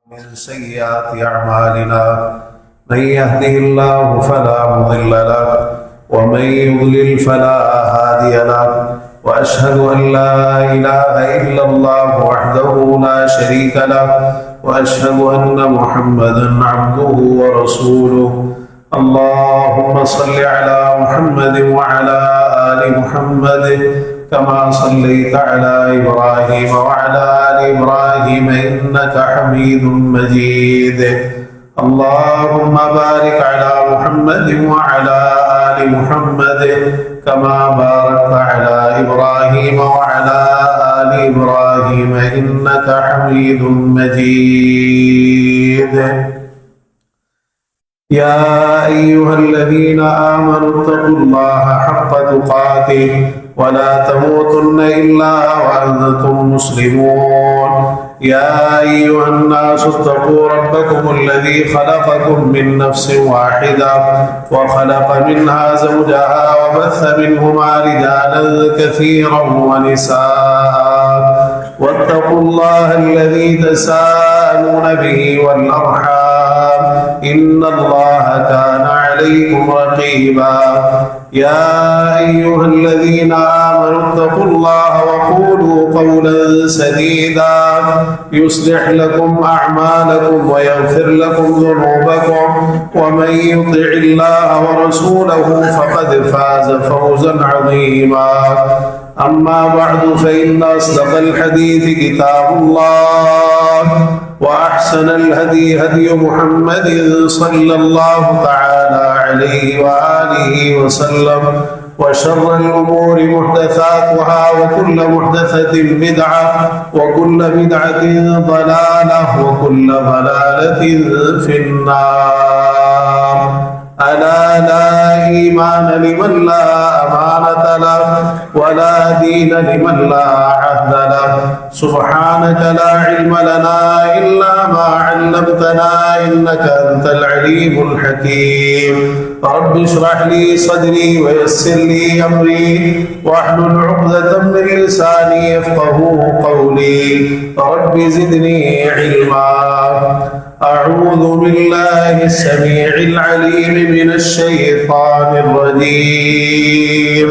من سيئات أعمالنا من يهده الله فلا مضل له ومن يضلل فلا هادي له وأشهد أن لا إله إلا الله وحده لا شريك له وأشهد أن محمدا عبده ورسوله. اللهم صل على محمد وعلى آل محمد كما صليت على إبراهيم وعلى آل إبراهيم إنك حميد مجيد. اللهم بارك على محمد وعلى آل محمد كما باركت على إبراهيم وعلى آل إبراهيم إنك حميد مجيد. يا أيها الذين آمنوا اتقوا الله حق تقاته ولا تموتن إلا وأنتم مسلمون. يا أيها الناس اتقوا ربكم الذي خلقكم من نفس واحدة وخلق منها زوجها وبث منهما رجالا كثيرا ونساء واتقوا الله الذي تساءلون به والأرحام إن الله كان عليكم رقيبا. يا أيها الذين آمنوا اتقوا الله وقولوا قولا سديدا يصلح لكم أعمالكم ويغفر لكم ذنوبكم ومن يطع الله ورسوله فقد فاز فوزا عظيما. أما بعد فإن أصدق الحديث كتاب الله وأحسن الهدي هدي محمد صلى الله تعالى عليه وآله وسلم وشر الأمور محدثاتها وكل محدثة بدعة وكل بدعة ضلالة وكل ضلالة في النار. ألا لا إيمان لمن لا أمانة له ولا دين لمن لا عهد له. سبحانك لا علم لنا إلا ما علمتنا إنك أنت العليم الحكيم. رب اشرح لي صدري ويسر لي أمري واحلل عقدة من لساني يفقهوا قولي. رب زدني علما. أعوذ بالله السميع العليم من الشيطان الرجيم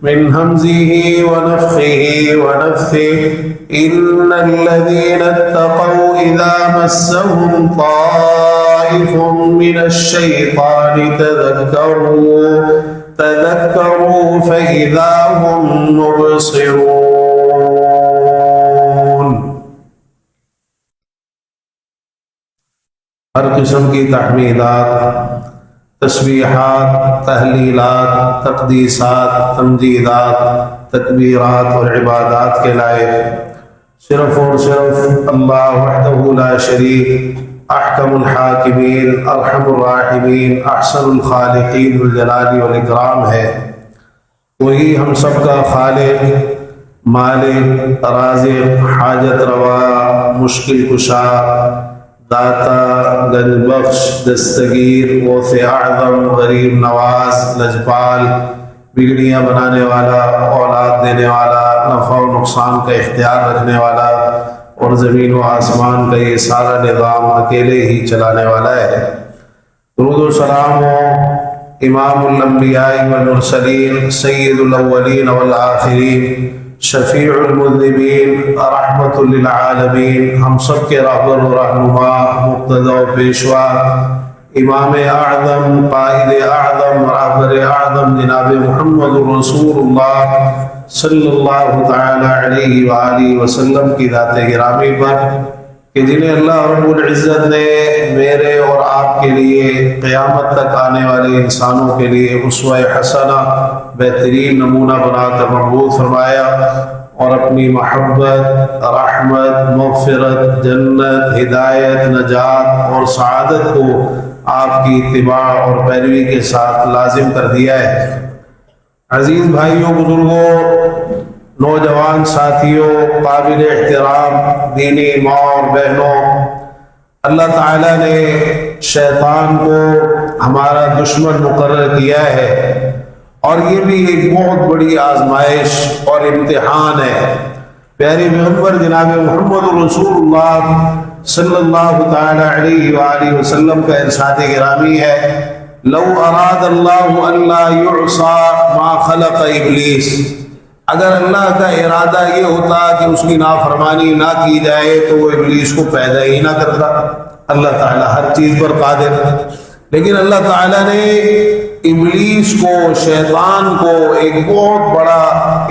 من همزه ونفخه ونفثه. إن الذين اتقوا إذا مسهم طائف من الشيطان تذكروا فإذا هم مبصرون. ہر قسم کی تحمیدات، تسبیحات، تحلیلات، تقدیسات، تمجیدات، تکبیرات اور عبادات کے لائق صرف اور صرف اللہ وحدہ لا شریک، احکم الحاکمین، ارحم الراحمین، احسن الخالقین بالجلال والاکرام ہے. وہی ہم سب کا خالق، مالک، رازق، حاجت روا، مشکل کشا، داتا، گنج بخش، دستگیر، غوث اعظم، غریب نواز، لجپال، بگڑیاں بنانے والا، اولاد دینے والا، نفع و نقصان کا اختیار رکھنے والا اور زمین و آسمان کا یہ سارا نظام اکیلے ہی چلانے والا ہے. درود و سلام ہو امام الانبیاء والمرسلین، سید الاولین والآخرین، شفیع المذنبین، رحمت للعالمین، ہم سب کے رہبر و رہنما، مقتدی و پیشوا، امام اعظم، قائد اعظم، رہبر اعظم جناب محمد رسول اللہ صلی اللہ تعالی علیہ وآلہ وسلم کی ذات گرامی پر کہ جنہیں اللہ رب العزت نے میرے اور آپ کے لیے قیامت تک آنے والے انسانوں کے لیے اسوہ حسنہ، بہترین نمونہ بنا کر مقبول فرمایا اور اپنی محبت، رحمت، مغفرت، جنت، ہدایت، نجات اور سعادت کو آپ کی اتباع اور پیروی کے ساتھ لازم کر دیا ہے. عزیز بھائیوں، بزرگوں، نوجوان ساتھیوں، قابل احترام دینی ماں اور بہنوں، اللہ تعالیٰ نے شیطان کو ہمارا دشمن مقرر کیا ہے اور یہ بھی ایک بہت بڑی آزمائش اور امتحان ہے. پیارے پیغمبر جناب محمد رسول اللہ صلی اللہ تعالی علیہ وآلہ وسلم کا ارشاد گرامی ہے، لو اراد اللہ الا یعصى ما خلق ابلیس، اگر اللہ کا ارادہ یہ ہوتا کہ اس کی نافرمانی نہ کی جائے تو وہ ابلیس کو پیدا ہی نہ کرتا۔ اللہ تعالیٰ ہر چیز پر قادر، لیکن اللہ تعالیٰ نے ابلیس کو، شیطان کو ایک بہت بڑا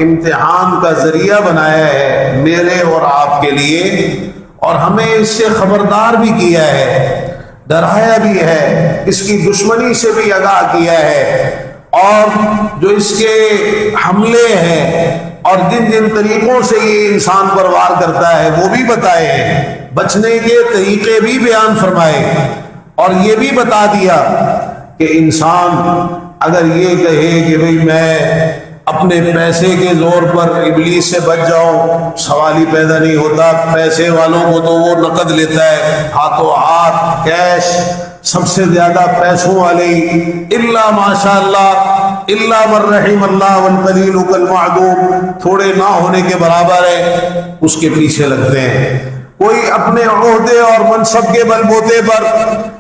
امتحان کا ذریعہ بنایا ہے میرے اور آپ کے لیے، اور ہمیں اس سے خبردار بھی کیا ہے، ڈرایا بھی ہے، اس کی دشمنی سے بھی آگاہ کیا ہے، اور جو اس کے حملے ہیں اور جن جن طریقوں سے یہ انسان پر وار کرتا ہے وہ بھی بتائے ہیں، بچنے کے طریقے بھی بیان فرمائے، اور یہ بھی بتا دیا کہ انسان اگر یہ کہے کہ بھئی میں اپنے پیسے کے زور پر ابلیس سے بچ جاؤں، سوال ہی پیدا نہیں ہوتا۔ پیسے والوں کو تو وہ نقد لیتا ہے، ہاتھوں ہاتھ کیش، سب سے زیادہ پیسوں والے الا ماشاء اللہ، الا من رحم اللہ والقلیل کالمعدوم، تھوڑے نہ ہونے کے برابر ہے، اس کے پیچھے لگتے ہیں۔ کوئی اپنے عہدے اور منصب کے بل بوتے پر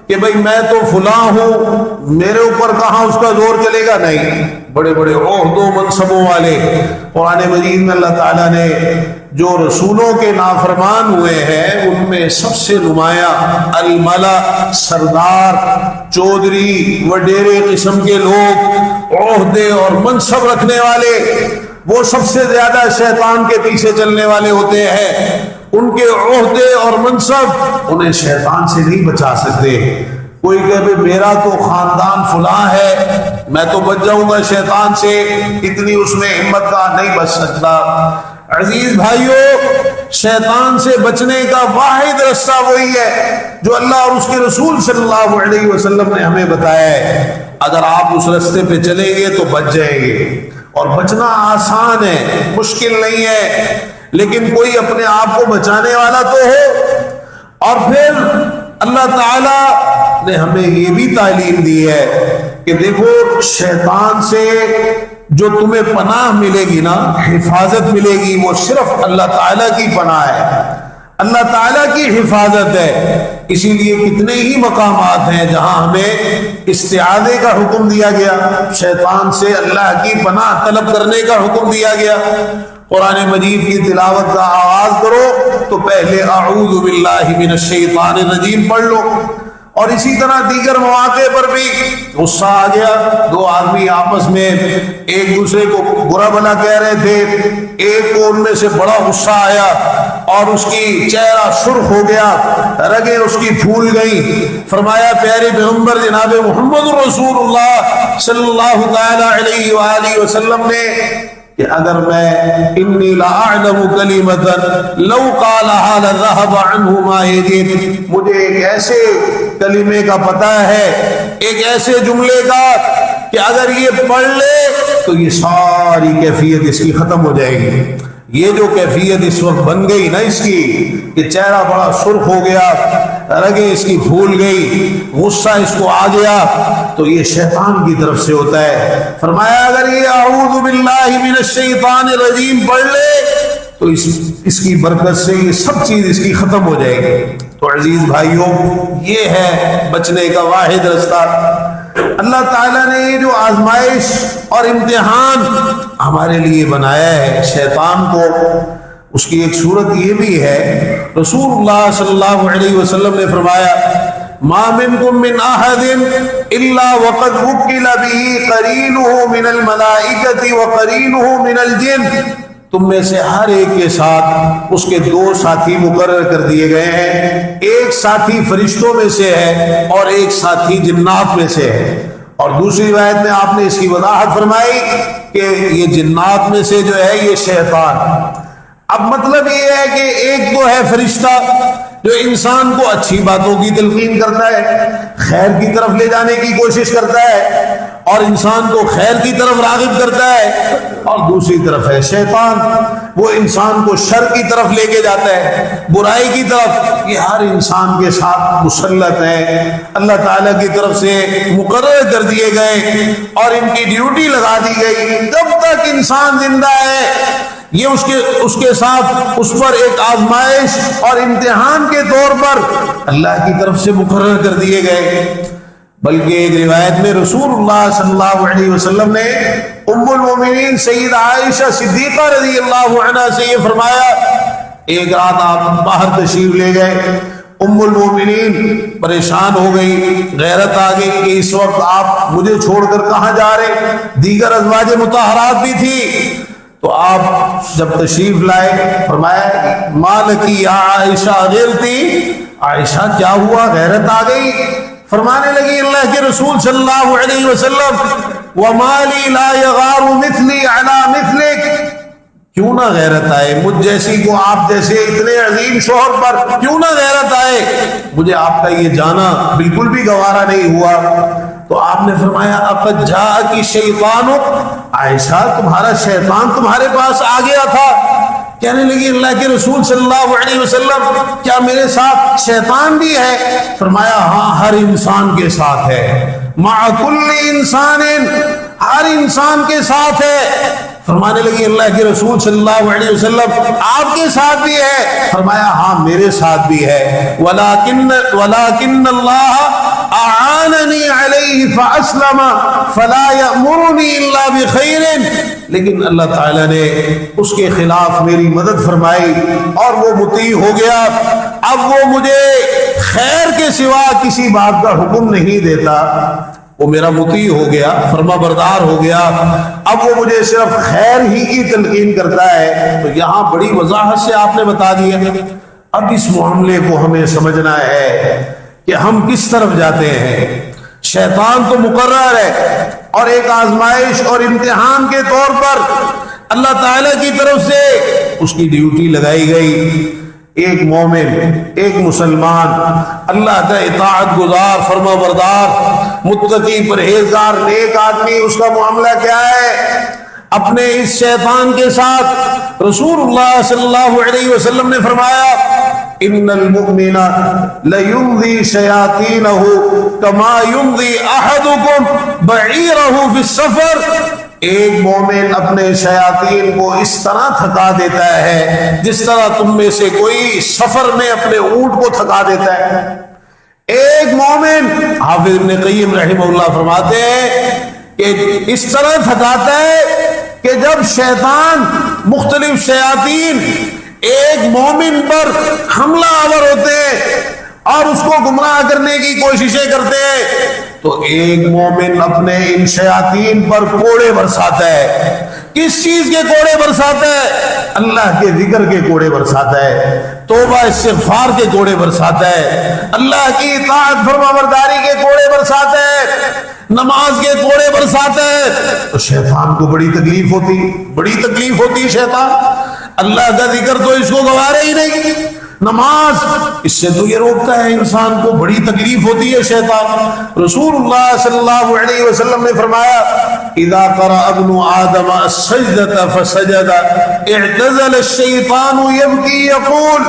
کہ بھئی میں تو فلاں ہوں، میرے اوپر کہاں اس کا زور چلے گا، نہیں، بڑے بڑے عہدوں منصبوں والے۔ قرآن مجید میں اللہ تعالیٰ نے جو رسولوں کے نافرمان ہوئے ہیں ان میں سب سے نمایاں الملا، سردار، چودھری، وڈیرے قسم کے لوگ، عہدے اور منصب رکھنے والے، وہ سب سے زیادہ شیطان کے پیچھے چلنے والے ہوتے ہیں۔ ان کے عہدے اور منصب انہیں شیطان سے نہیں بچا سکتے۔ کوئی کہے میرا تو خاندان فلاں ہے، میں تو بچ جاؤں گا شیطان سے، اتنی اس میں ہمت کا نہیں بچ سکتا۔ عزیز بھائیو، شیطان سے بچنے کا واحد رستہ وہی ہے جو اللہ اور اس کے رسول صلی اللہ علیہ وسلم نے ہمیں بتایا ہے۔ اگر آپ اس رستے پہ چلیں گے تو بچ جائیں گے، اور بچنا آسان ہے، مشکل نہیں ہے، لیکن کوئی اپنے آپ کو بچانے والا تو ہو۔ اور پھر اللہ تعالیٰ نے ہمیں یہ بھی تعلیم دی ہے کہ دیکھو، شیطان سے جو تمہیں پناہ ملے گی نا، حفاظت ملے گی، وہ صرف اللہ تعالیٰ کی پناہ ہے، اللہ تعالیٰ کی حفاظت ہے۔ اسی لیے کتنے ہی مقامات ہیں جہاں ہمیں استعاذے کا حکم دیا گیا، شیطان سے اللہ کی پناہ طلب کرنے کا حکم دیا گیا۔ قرآن مجید کی تلاوت کا آغاز کرو تو پہلے اعوذ باللہ من الشیطان الرجیم پڑھ لو، اور اسی طرح دیگر مواقع پر بھی غصہ آ گیا، دو آدمی آپس میں ایک دوسرے کو برا بھلا کہہ رہے تھے، ایک کو ان میں سے بڑا غصہ آیا اور اس کی چہرہ سرخ ہو گیا، رگیں اس کی پھول گئیں۔ فرمایا پیارے پیغمبر جناب محمد رسول اللہ صلی اللہ تعالی علیہ وآلہ وسلم نے کہ اگر میں انی لأعلم کلمۃ لو قالها لذهب عنه ما يجد، مجھے ایک ایسے کلمے کا پتہ ہے، ایک ایسے جملے کا کہ اگر یہ پڑھ لے تو یہ ساری کیفیت اس کی ختم ہو جائے گی۔ یہ جو کیفیت اس وقت بن گئی نا اس کی، کہ چہرہ بڑا سرخ ہو گیا، رگیں اس کی پھول گئی، غصہ اس کو آ گیا، تو یہ شیطان کی طرف سے ہوتا ہے۔ فرمایا اگر یہ اعوذ باللہ من الشیطان الرجیم پڑھ لے تو اس کی برکت سے یہ سب چیز اس کی ختم ہو جائے گی۔ تو عزیز بھائیوں، یہ ہے بچنے کا واحد رستہ۔ اللہ تعالیٰ نے یہ جو آزمائش اور امتحان ہمارے لیے بنایا ہے شیطان کو، اس کی ایک صورت یہ بھی ہے، رسول اللہ صلی اللہ علیہ وسلم نے فرمایا ما منکم من احد الا وقد وکل به قرینہ من الملائکۃ وقرینہ من الجن، تم میں سے ہر ایک کے ساتھ اس کے دو ساتھی مقرر کر دیے گئے ہیں، ایک ساتھی فرشتوں میں سے ہے اور ایک ساتھی جنات میں سے ہے۔ اور دوسری روایت میں آپ نے اس کی وضاحت فرمائی کہ یہ جنات میں سے جو ہے یہ شیطان۔ اب مطلب یہ ہے کہ ایک تو ہے فرشتہ جو انسان کو اچھی باتوں کی تلقین کرتا ہے، خیر کی طرف لے جانے کی کوشش کرتا ہے اور انسان کو خیر کی طرف راغب کرتا ہے، اور دوسری طرف ہے شیطان، وہ انسان کو شر کی طرف لے کے جاتا ہے، برائی کی طرف۔ یہ ہر انسان کے ساتھ مسلط ہے، اللہ تعالیٰ کی طرف سے مقرر کر دیے گئے اور ان کی ڈیوٹی لگا دی گئی۔ جب تک انسان زندہ ہے یہ اس کے ساتھ اس پر ایک آزمائش اور امتحان کے طور پر اللہ کی طرف سے مقرر کر دیے گئے۔ بلکہ ایک روایت میں رسول اللہ صلی اللہ علیہ وسلم نے ام المومنین سید عائشہ صدیقہ رضی اللہ عنہ سے یہ فرمایا، ایک رات آپ باہر تشریف لے گئے، ام المومنین پریشان ہو گئی، غیرت آ گئی کہ اس وقت آپ مجھے چھوڑ کر کہاں جا رہے، دیگر ازواج مطہرات بھی تھی۔ تو آپ جب تشریف لائے فرمایا مالکی یا عائشہ غیرتی، عائشہ کیا ہوا، غیرت آ گئی؟ فرمانے لگی اللہ کے رسول صلی اللہ علیہ وسلم وَمَالِي لَا يَغَارُ مِثْلِي عَلَى مِثْلِكَ، کیوں نہ غیرت آئے مجھ جیسی کو آپ جیسے اتنے عظیم شوہر پر کیوں نہ غیرت آئے، مجھے آپ کا یہ جانا بالکل بھی گوارا نہیں ہوا۔ تو آپ نے فرمایا اَقَدْ جَاءَكِ شَيْطَانُ، عائشہ تمہارا شیطان تمہارے پاس آ گیا تھا؟ کہنے لگی اللہ کے رسول صلی اللہ علیہ وسلم کیا میرے ساتھ شیطان بھی ہے؟ فرمایا ہاں، ہر انسان کے ساتھ ہے، مع کل انسان، ہر انسان کے ساتھ ہے۔ فرمانے لگی اللہ کے رسول صلی اللہ علیہ وسلم آپ کے ساتھ بھی ہے؟ فرمایا ہاں میرے ساتھ بھی ہے، وَلَكِنَّ اللَّهَ أَعَانَنِي عَلَيْهِ فَأَسْلَمَ فَلَا يَأْمُرُنِي إِلَّا بِخَيْرٍ، لیکن اللہ تعالیٰ نے اس کے خلاف میری مدد فرمائی اور وہ مطیع ہو گیا، اب وہ مجھے خیر کے سوا کسی بات کا حکم نہیں دیتا، وہ میرا مطیع ہو گیا، فرما بردار ہو گیا، اب وہ مجھے صرف خیر ہی کی تلقین کرتا ہے۔ تو یہاں بڑی وضاحت سے آپ نے بتا دیا۔ اب اس معاملے کو ہمیں سمجھنا ہے کہ ہم کس طرف جاتے ہیں۔ شیطان تو مقرر ہے اور ایک آزمائش اور امتحان کے طور پر اللہ تعالیٰ کی طرف سے اس کی ڈیوٹی لگائی گئی۔ ایک مومن، ایک مسلمان، اللہ کا اطاعت گزار، فرما بردار، متقی، پرہیزگار، نیک آدمی، اس کا معاملہ کیا ہے؟ اپنے اس شیطان کے ساتھ رسول اللہ صلی اللہ علیہ وسلم نے فرمایا ان المؤمن لیمضی شیاطینہ کما یمضی احدکم بعیرہ فی السفر، ایک مومن اپنے شیاطین کو اس طرح تھکا دیتا ہے جس طرح تم میں سے کوئی سفر میں اپنے اونٹ کو تھکا دیتا ہے۔ ایک مومن، حافظ ابن قیم رحمہ اللہ فرماتے ہیں کہ اس طرح تھکاتا ہے کہ جب شیطان، مختلف شیاطین ایک مومن پر حملہ آور ہوتے ہیں اور اس کو گمراہ کرنے کی کوششیں کرتے ہیں تو ایک مومن اپنے ان شیاطین پر کوڑے برساتا ہے۔ کس چیز کے کوڑے برساتا ہے؟ اللہ کے ذکر کے کوڑے برساتا ہے، توبہ استغفار کے کوڑے برساتا ہے، اللہ کی اطاعت فرما برداری کے کوڑے برساتا ہے، نماز کے کوڑے برساتا ہے۔ تو شیطان کو بڑی تکلیف ہوتی شیطان، اللہ کا ذکر تو اس کو گوارا ہی نہیں، نماز اس سے تو یہ روکتا ہے انسان کو، بڑی تکلیف ہوتی ہے شیطان۔ رسول اللہ صلی اللہ علیہ وسلم نے فرمایا اذا قرأ ابن آدم السجدة فسجد اعتزل الشیطان یبکی یقول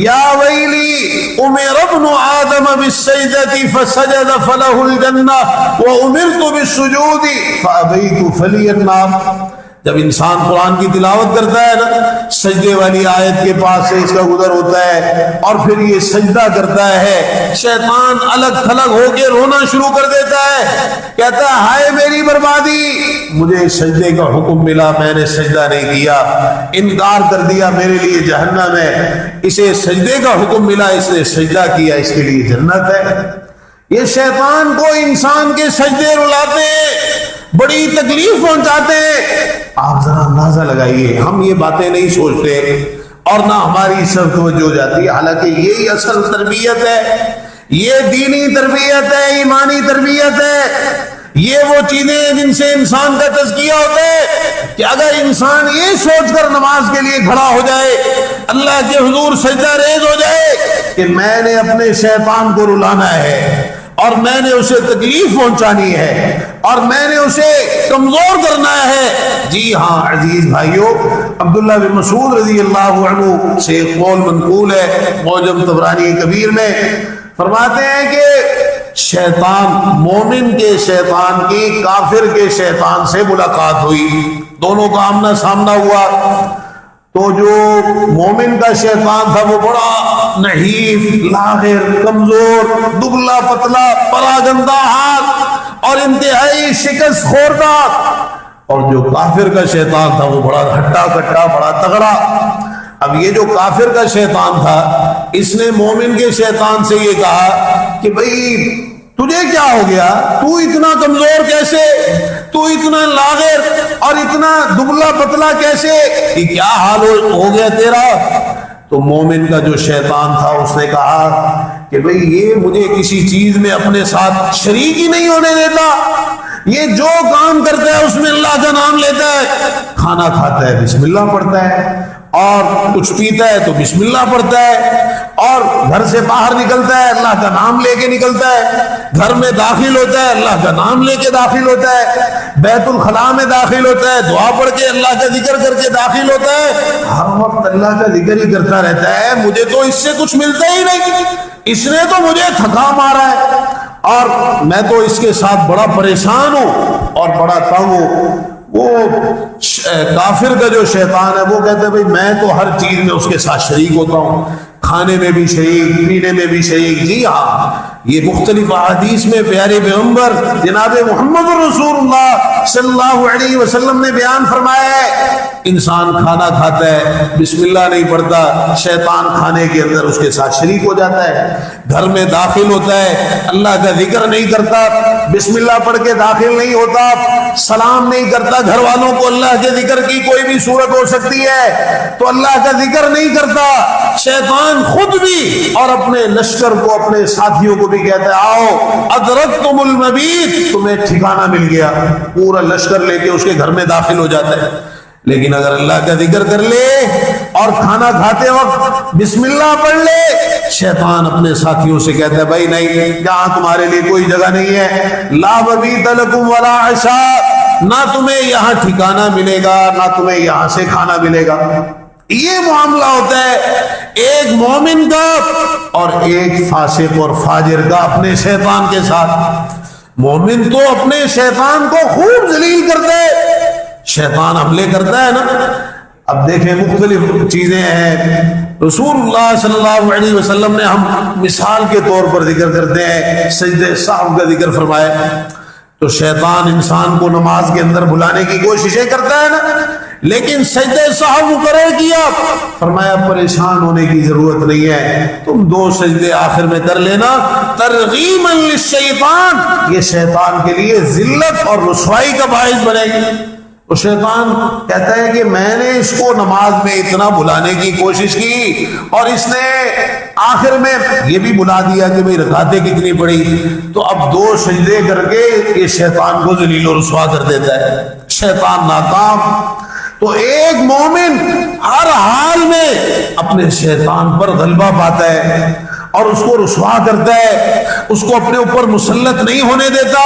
یا ویلی امر ابن آدم بالسجدة فسجد فله الجنہ وامرت بالسجود فابیت فلی النار۔ جب انسان قرآن کی تلاوت کرتا ہے نا، سجدے والی آیت کے پاس سے اس کا گزر ہوتا ہے اور پھر یہ سجدہ کرتا ہے، شیطان الگ تھلگ ہو کے رونا شروع کر دیتا ہے، کہتا ہے ہائے میری بربادی، مجھے سجدے کا حکم ملا، میں نے سجدہ نہیں کیا، انکار کر دیا، میرے لیے جہنم ہے، اسے سجدے کا حکم ملا، اس نے سجدہ کیا، اس کے لیے جنت ہے۔ یہ شیطان کو انسان کے سجدے رلاتے ہیں، بڑی تکلیف پہنچاتے ہیں۔ آپ ذرا اندازہ لگائیے، ہم یہ باتیں نہیں سوچتے اور نہ ہماری سب توجہ جاتی ہے، حالانکہ یہی اصل تربیت ہے، یہ دینی تربیت ہے، ایمانی تربیت ہے، یہ وہ چیزیں ہیں جن سے انسان کا تزکیہ ہوتا ہے کہ اگر انسان یہ سوچ کر نماز کے لیے کھڑا ہو جائے، اللہ کے حضور سجدہ ریز ہو جائے کہ میں نے اپنے شیطان کو رلانا ہے اور میں نے اسے تکلیف پہنچانی ہے اور میں نے اسے کمزور کرنا ہے۔ جی ہاں عزیز بھائیو، عبداللہ بن مسعود رضی اللہ عنہ سے ایک قول منقول ہے معجم طبرانی کبیر میں، فرماتے ہیں کہ شیطان، مومن کے شیطان کی کافر کے شیطان سے ملاقات ہوئی، دونوں کا آمنا سامنا ہوا، تو جو مومن کا شیطان تھا وہ بڑا نحیف، لاغر، کمزور، دبلا پتلا، پراگندہ ہاتھ اور انتہائی شکست خوردہ، اور جو کافر کا شیطان تھا وہ بڑا ہٹا کٹا، بڑا تگڑا۔ اب یہ جو کافر کا شیطان تھا اس نے مومن کے شیطان سے یہ کہا کہ بھئی تجھے کیا ہو گیا، تو اتنا کمزور کیسے، تو اتنا لاغر اور اتنا دبلا پتلا کیسے، یہ کیا حال ہو گیا تیرا؟ تو مومن کا جو شیطان تھا اس نے کہا کہ بھئی یہ مجھے کسی چیز میں اپنے ساتھ شریک ہی نہیں ہونے دیتا، یہ جو کام کرتا ہے اس میں اللہ کا نام لیتا ہے، کھانا کھاتا ہے بسم اللہ پڑھتا ہے، اور کچھ پیتا ہے تو بسم اللہ پڑھتا ہے، اور گھر سے باہر نکلتا ہے اللہ کا نام لے کے نکلتا ہے، گھر میں داخل ہوتا ہے اللہ کا نام لے کے داخل ہوتا ہے، بیت الخلاء میں داخل ہوتا ہے دعا پڑھ کے اللہ کا ذکر کر کے داخل ہوتا ہے، ہر وقت اللہ کا ذکر ہی کرتا رہتا ہے، مجھے تو اس سے کچھ ملتا ہی نہیں، اس نے تو مجھے تھکا مارا ہے اور میں تو اس کے ساتھ بڑا پریشان ہوں اور بڑا تنگ ہوں۔ وہ کافر کا جو شیطان ہے وہ کہتا ہے بھئی میں تو ہر چیز میں اس کے ساتھ شریک ہوتا ہوں، کھانے میں بھی شریک، پینے میں بھی شریک۔ جی ہاں، یہ مختلف احادیث میں پیارے پیغمبر جناب محمد رسول اللہ صلی اللہ علیہ وسلم نے بیان فرمایا ہے، انسان کھانا کھاتا ہے بسم اللہ نہیں پڑھتا، شیطان کھانے کے اندر اس کے ساتھ شریک ہو جاتا ہے، گھر میں داخل ہوتا ہے اللہ کا ذکر نہیں کرتا، بسم اللہ پڑھ کے داخل نہیں ہوتا، سلام نہیں کرتا، گھر والوں کو اللہ کے ذکر کی کوئی بھی صورت ہو سکتی ہے تو اللہ کا ذکر نہیں کرتا، شیطان خود بھی اور اپنے لشکر کو، اپنے ساتھیوں کو بھی کہتا ہے آؤ ادرکتم المبیت، تمہیں ٹھکانہ مل گیا، پورا لشکر لے کے اس کے گھر میں داخل ہو جاتا ہے۔ لیکن اگر اللہ کا ذکر کر لے اور کھانا کھاتے وقت بسم اللہ پڑھ لے، شیطان اپنے ساتھیوں سے کہتا ہے بھائی نہیں، جہاں تمہارے لیے کوئی جگہ نہیں ہے، لا مبیت لکم ولا عشاء، نہ تمہیں یہاں ٹھکانہ ملے گا نہ تمہیں یہاں سے کھانا ملے گا۔ یہ معاملہ ہوتا ہے ایک مومن کا اور ایک فاسق اور فاجر کا اپنے شیطان کے ساتھ۔ مومن تو اپنے شیطان کو خوب ذلیل کرتا ہے، شیطان حملے کرتا ہے نا۔ اب دیکھیں مختلف چیزیں ہیں، رسول اللہ صلی اللہ علیہ وسلم نے، ہم مثال کے طور پر ذکر کرتے ہیں، سجدہ سہو کا ذکر فرمایا، تو شیطان انسان کو نماز کے اندر بلانے کی کوششیں کرتا ہے نا، لیکن سجدہ سہو کرے کیا، فرمایا پریشان ہونے کی ضرورت نہیں ہے، تم 2 سجدے آخر میں کر لینا، ترغیما للشیطان، یہ شیطان کے لیے ذلت اور رسوائی کا باعث بنے گی۔ تو شیطان کہتا ہے کہ میں نے اس کو نماز میں اتنا بلانے کی کوشش کی اور اس نے آخر میں یہ بھی بلا دیا کہ بھئی رکعتیں کتنی پڑی، تو اب 2 سجدے کر کے یہ شیطان کو ذلیل و رسوا کر دیتا ہے، شیطان ناکام۔ تو ایک مومن ہر حال میں اپنے شیطان پر غلبہ پاتا ہے اور اس کو رسوا کرتا ہے، اس کو اپنے اوپر مسلط نہیں ہونے دیتا،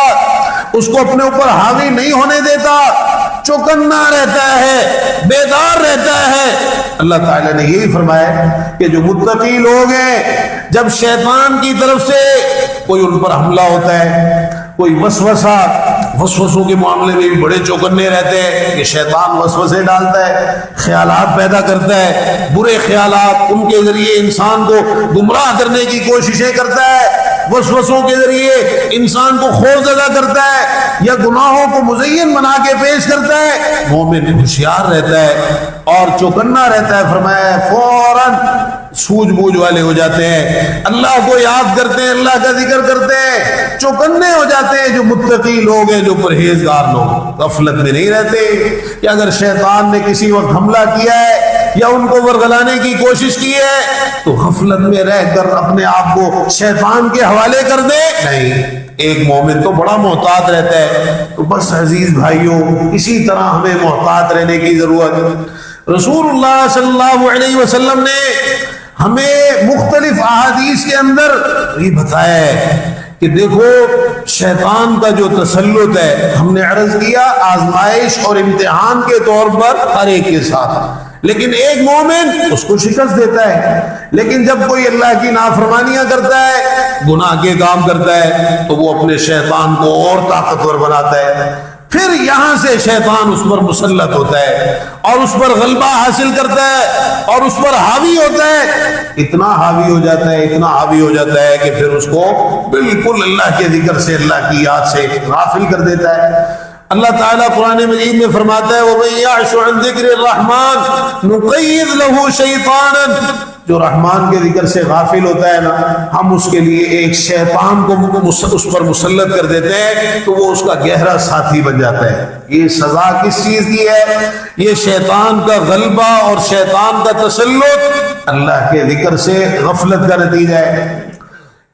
اس کو اپنے اوپر حاوی نہیں ہونے دیتا، چوکنا رہتا ہے، بیدار رہتا ہے۔ اللہ تعالیٰ نے یہی فرمایا کہ جو متقی لوگ ہیں، جب شیطان کی طرف سے کوئی ان پر حملہ ہوتا ہے، کوئی وسوسوں کے معاملے میں بھی بڑے چوکنے رہتے ہیں کہ شیطان وسوسے ڈالتا ہے، خیالات پیدا کرتا ہے، برے خیالات، ان کے ذریعے انسان کو گمراہ کرنے کی کوششیں کرتا ہے، وسوسوں کے ذریعے انسان کو خوفزدہ کرتا ہے یا گناہوں کو مزین بنا کے پیش کرتا ہے۔ مومن ہوشیار رہتا ہے اور چوکنا رہتا ہے، فرمایا فوراً سوجھ بوجھ والے ہو جاتے ہیں، اللہ کو یاد کرتے ہیں، اللہ کا ذکر کرتے ہیں، چوکنے ہو جاتے ہیں۔ جو متقی لوگ ہیں، جو پرہیزگار لوگ، غفلت میں نہیں رہتے کہ اگر شیطان نے کسی وقت حملہ کیا ہے یا ان کو ورگلانے کی کوشش کی ہے تو غفلت میں رہ کر اپنے آپ کو شیطان کے حوالے کر دے، نہیں۔ ایک مومن تو بڑا محتاط رہتا ہے۔ تو بس عزیز بھائیوں، اسی طرح ہمیں محتاط رہنے کی ضرورت۔ رسول اللہ صلی اللہ علیہ وسلم نے ہمیں مختلف احادیث کے اندر یہ بتایا ہے کہ دیکھو شیطان کا جو تسلط ہے، ہم نے عرض کیا آزمائش اور امتحان کے طور پر ہر ایک کے ساتھ، لیکن ایک مومن اس کو شکست دیتا ہے۔ لیکن جب کوئی اللہ کی نافرمانیاں کرتا ہے، گناہ کے کام کرتا ہے، تو وہ اپنے شیطان کو اور طاقتور بناتا ہے۔ پھر یہاں سے شیطان اس پر مسلط ہوتا ہے اور اس پر غلبہ حاصل کرتا ہے اور اس پر حاوی ہوتا ہے، اتنا حاوی ہو جاتا ہے، اتنا حاوی ہو جاتا ہے کہ پھر اس کو بالکل اللہ کے ذکر سے، اللہ کی یاد سے غافل کر دیتا ہے۔ اللہ تعالیٰ قرآن مجید میں فرماتا ہے وَمَن يَعْشُ عَن ذِكْرِ الرَّحْمَٰنِ نُقَيِّضْ لَهُ شَيْطَانًا، جو رحمان کے ذکر سے غافل ہوتا ہے نا، ہم اس کے لیے ایک شیطان کو اس پر مسلط کر دیتے ہیں تو وہ اس کا گہرا ساتھی بن جاتا ہے۔ یہ سزا کس چیز کی ہے؟ یہ شیطان کا غلبہ اور شیطان کا تسلط اللہ کے ذکر سے غفلت کا نتیجہ ہے۔